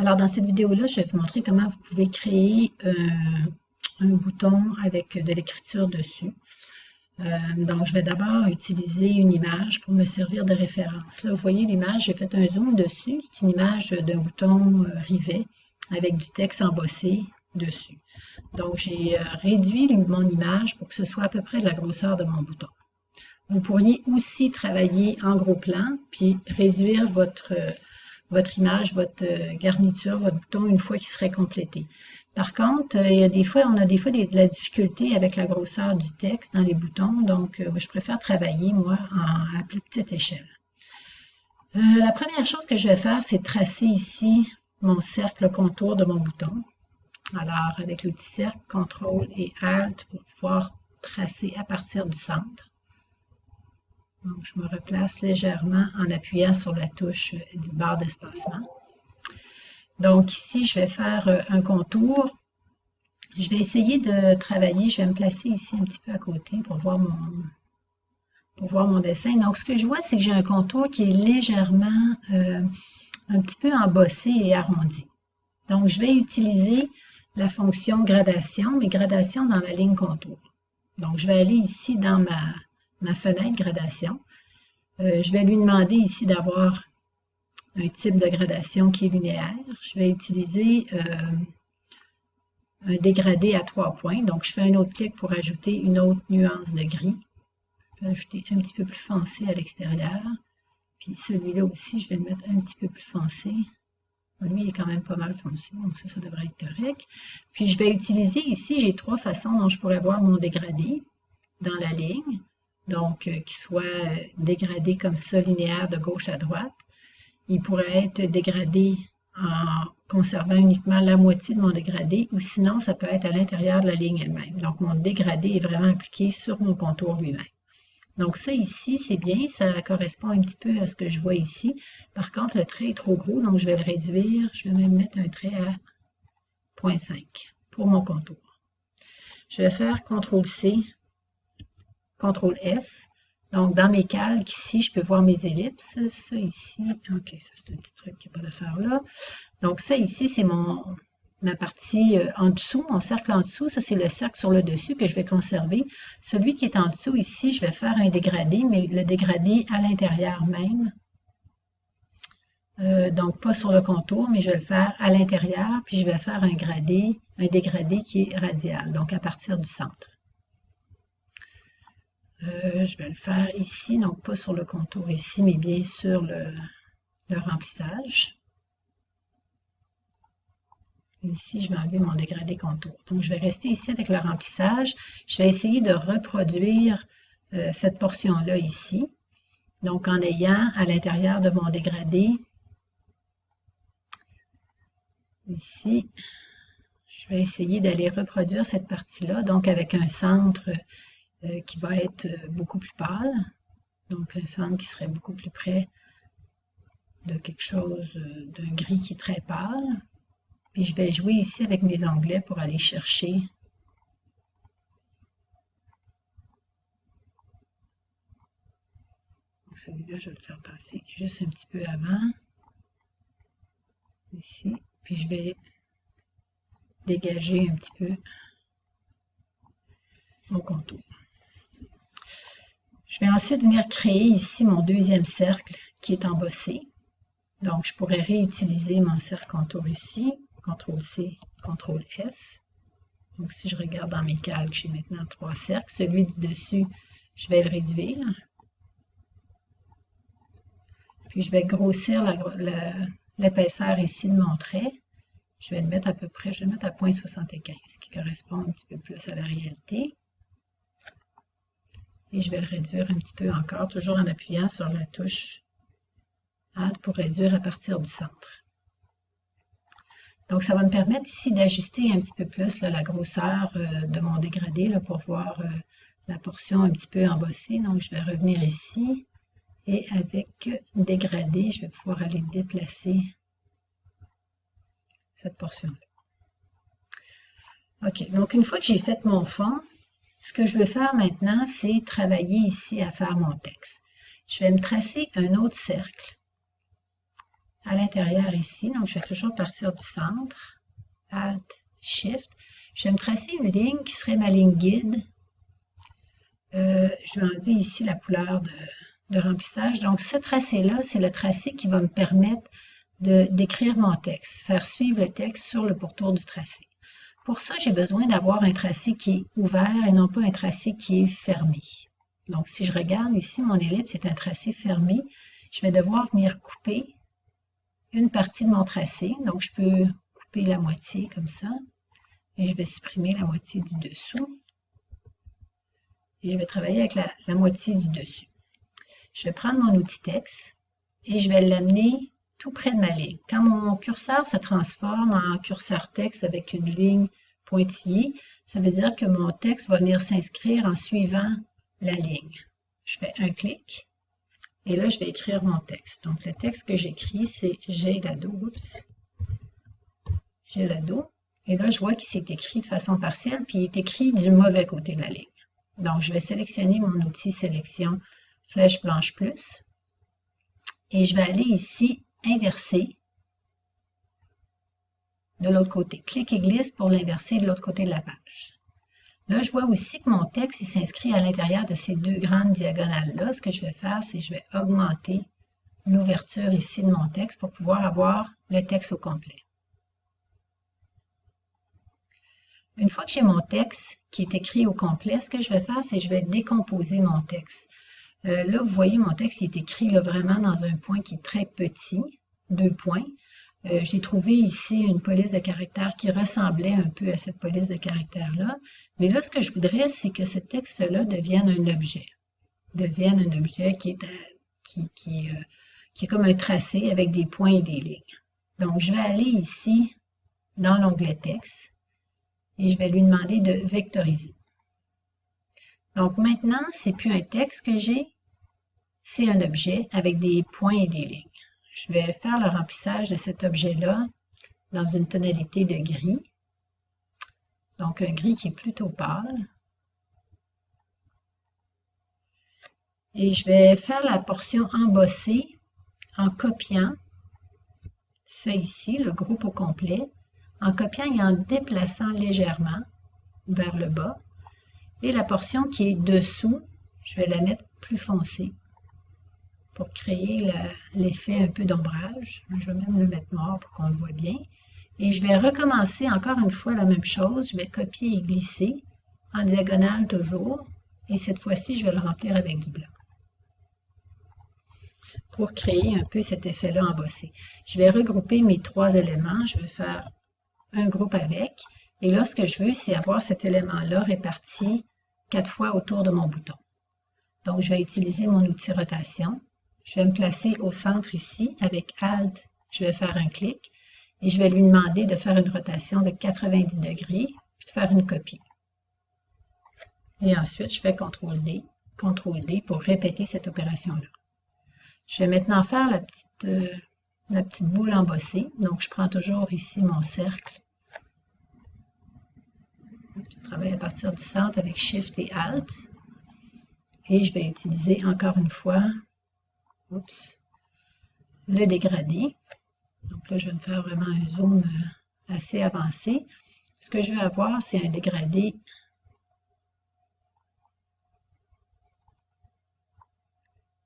Alors, dans cette vidéo-là, je vais vous montrer comment vous pouvez créer un bouton avec de l'écriture dessus. Donc, je vais d'abord utiliser une image pour me servir de référence. Là, vous voyez l'image, j'ai fait un zoom dessus. C'est une image d'un bouton rivet avec du texte embossé dessus. Donc, j'ai réduit mon image pour que ce soit à peu près de la grosseur de mon bouton. Vous pourriez aussi travailler en gros plan, puis réduire votre image, votre garniture, votre bouton une fois qu'il serait complété. Par contre, il y a des fois, on a des fois de la difficulté avec la grosseur du texte dans les boutons, donc je préfère travailler, moi, à plus petite échelle. La première chose que je vais faire, c'est tracer ici mon cercle contour de mon bouton. Alors, avec l'outil cercle, CTRL et ALT pour pouvoir tracer à partir du centre. Donc, je me replace légèrement en appuyant sur la touche du barre d'espacement. Donc, ici, je vais faire un contour. Je vais essayer de travailler. Je vais me placer ici un petit peu à côté pour voir mon dessin. Donc, ce que je vois, c'est que j'ai un contour qui est légèrement un petit peu embossé et arrondi. Donc, je vais utiliser la fonction gradation, mais gradation dans la ligne contour. Donc, je vais aller ici dans ma fenêtre gradation. Je vais lui demander ici d'avoir un type de gradation qui est linéaire. Je vais utiliser un dégradé à 3 points. Donc, je fais un autre clic pour ajouter une autre nuance de gris. Je vais ajouter un petit peu plus foncé à l'extérieur. Puis celui-là aussi, je vais le mettre un petit peu plus foncé. Lui, il est quand même pas mal foncé, donc ça devrait être correct. Puis, je vais utiliser ici, j'ai 3 façons dont je pourrais voir mon dégradé dans la ligne. Donc, qu'il soit dégradé comme ça, linéaire de gauche à droite. Il pourrait être dégradé en conservant uniquement la moitié de mon dégradé, ou sinon, ça peut être à l'intérieur de la ligne elle-même. Donc, mon dégradé est vraiment appliqué sur mon contour lui-même. Donc, ça ici, c'est bien, ça correspond un petit peu à ce que je vois ici. Par contre, le trait est trop gros, donc je vais le réduire. Je vais même mettre un trait à 0,5 pour mon contour. Je vais faire CTRL-C, CTRL-F. Donc, dans mes calques, ici, je peux voir mes ellipses. Ça ici, OK, ça c'est un petit truc qui n'a pas d'affaire là. Donc, ça ici, c'est ma partie en dessous, mon cercle en dessous. Ça, c'est le cercle sur le dessus que je vais conserver. Celui qui est en dessous, ici, je vais faire un dégradé, mais le dégradé à l'intérieur même. Donc, pas sur le contour, mais je vais le faire à l'intérieur, puis je vais faire un dégradé qui est radial, donc à partir du centre. Je vais le faire ici, donc pas sur le contour ici, mais bien sur le remplissage. Ici, je vais enlever mon dégradé contour. Donc, je vais rester ici avec le remplissage. Je vais essayer de reproduire cette portion-là ici. Donc, en ayant à l'intérieur de mon dégradé, ici, je vais essayer d'aller reproduire cette partie-là, donc avec un centre qui va être beaucoup plus pâle. Donc, un centre qui serait beaucoup plus près de quelque chose, d'un gris qui est très pâle. Puis, je vais jouer ici avec mes onglets pour aller chercher celui-là, je vais le faire passer juste un petit peu avant. Ici. Puis, je vais dégager un petit peu mon contour. Je vais ensuite venir créer ici mon deuxième cercle qui est embossé. Donc, je pourrais réutiliser mon cercle contour ici. CTRL-C, CTRL-F. Donc, si je regarde dans mes calques, j'ai maintenant 3 cercles. Celui du dessus, je vais le réduire. Puis, je vais grossir l'épaisseur ici de mon trait. Je vais le mettre à peu près, je vais le mettre à 0,75, qui correspond un petit peu plus à la réalité. Et je vais le réduire un petit peu encore, toujours en appuyant sur la touche Alt pour réduire à partir du centre. Donc, ça va me permettre ici d'ajuster un petit peu plus là, la grosseur de mon dégradé là, pour voir la portion un petit peu embossée. Donc, je vais revenir ici et avec dégradé, je vais pouvoir aller déplacer cette portion-là. OK, donc une fois que j'ai fait mon fond, ce que je veux faire maintenant, c'est travailler ici à faire mon texte. Je vais me tracer un autre cercle. à l'intérieur ici. Donc, je vais toujours partir du centre. Alt, Shift. Je vais me tracer une ligne qui serait ma ligne guide. Je vais enlever ici la couleur de remplissage. Donc, ce tracé-là, c'est le tracé qui va me permettre d'écrire mon texte, faire suivre le texte sur le pourtour du tracé. Pour ça, j'ai besoin d'avoir un tracé qui est ouvert et non pas un tracé qui est fermé. Donc, si je regarde ici, mon ellipse est un tracé fermé. Je vais devoir venir couper une partie de mon tracé. Donc, je peux couper la moitié comme ça. Et je vais supprimer la moitié du dessous. Et je vais travailler avec la moitié du dessus. Je vais prendre mon outil texte et je vais l'amener tout près de ma ligne. Quand mon curseur se transforme en curseur texte avec une ligne pointillée, ça veut dire que mon texte va venir s'inscrire en suivant la ligne. Je fais un clic et là, je vais écrire mon texte. Donc, le texte que j'écris, c'est Gelado. Oups. Gelado. Et là, je vois qu'il s'est écrit de façon partielle, puis il est écrit du mauvais côté de la ligne. Donc, je vais sélectionner mon outil sélection flèche blanche plus. Et je vais aller ici, inverser de l'autre côté. Clic et glisse pour l'inverser de l'autre côté de la page. Là, je vois aussi que mon texte s'inscrit à l'intérieur de ces deux grandes diagonales-là. Ce que je vais faire, c'est que je vais augmenter l'ouverture ici de mon texte pour pouvoir avoir le texte au complet. Une fois que j'ai mon texte qui est écrit au complet, ce que je vais faire, c'est que je vais décomposer mon texte. Là, vous voyez, mon texte il est écrit là, vraiment dans un point qui est très petit, 2 points. J'ai trouvé ici une police de caractère qui ressemblait un peu à cette police de caractère-là. Mais là, ce que je voudrais, c'est que ce texte-là devienne un objet. Devienne un objet qui est comme un tracé avec des points et des lignes. Donc, je vais aller ici dans l'onglet texte et je vais lui demander de vectoriser. Donc, maintenant, c'est plus un texte que j'ai, c'est un objet avec des points et des lignes. Je vais faire le remplissage de cet objet-là dans une tonalité de gris. Donc, un gris qui est plutôt pâle. Et je vais faire la portion embossée en copiant ça ici, le groupe au complet, en copiant et en déplaçant légèrement vers le bas. Et la portion qui est dessous, je vais la mettre plus foncée pour créer l'effet un peu d'ombrage. Je vais même le mettre noir pour qu'on le voit bien. Et je vais recommencer encore une fois la même chose. Je vais copier et glisser en diagonale toujours. Et cette fois-ci, je vais le remplir avec du blanc pour créer un peu cet effet-là embossé. Je vais regrouper mes 3 éléments. Je vais faire un groupe avec. Et là, ce que je veux, c'est avoir cet élément-là réparti 4 fois autour de mon bouton. Donc, je vais utiliser mon outil rotation. Je vais me placer au centre ici. Avec Alt, je vais faire un clic. Et je vais lui demander de faire une rotation de 90 degrés, puis de faire une copie. Et ensuite, je fais CTRL-D pour répéter cette opération-là. Je vais maintenant faire la petite boule embossée. Donc, je prends toujours ici mon cercle. Je travaille à partir du centre avec Shift et Alt. Et je vais utiliser encore une fois le dégradé. Donc là, je vais me faire vraiment un zoom assez avancé. Ce que je veux avoir, c'est un dégradé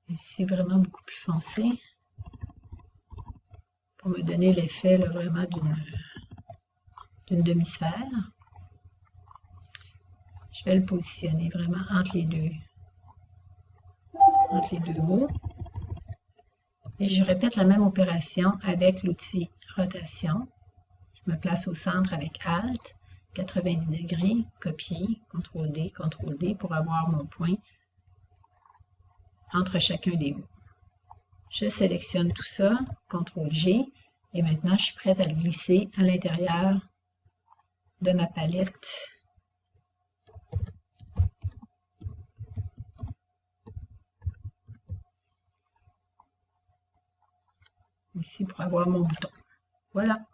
ici vraiment beaucoup plus foncé pour me donner l'effet vraiment d'une demi-sphère. Je vais le positionner vraiment entre les deux bouts. Et je répète la même opération avec l'outil rotation. Je me place au centre avec Alt, 90 degrés, copier, CTRL-D pour avoir mon point entre chacun des bouts. Je sélectionne tout ça, CTRL-G, et maintenant je suis prête à le glisser à l'intérieur de ma palette. Ici pour avoir mon bouton. Voilà.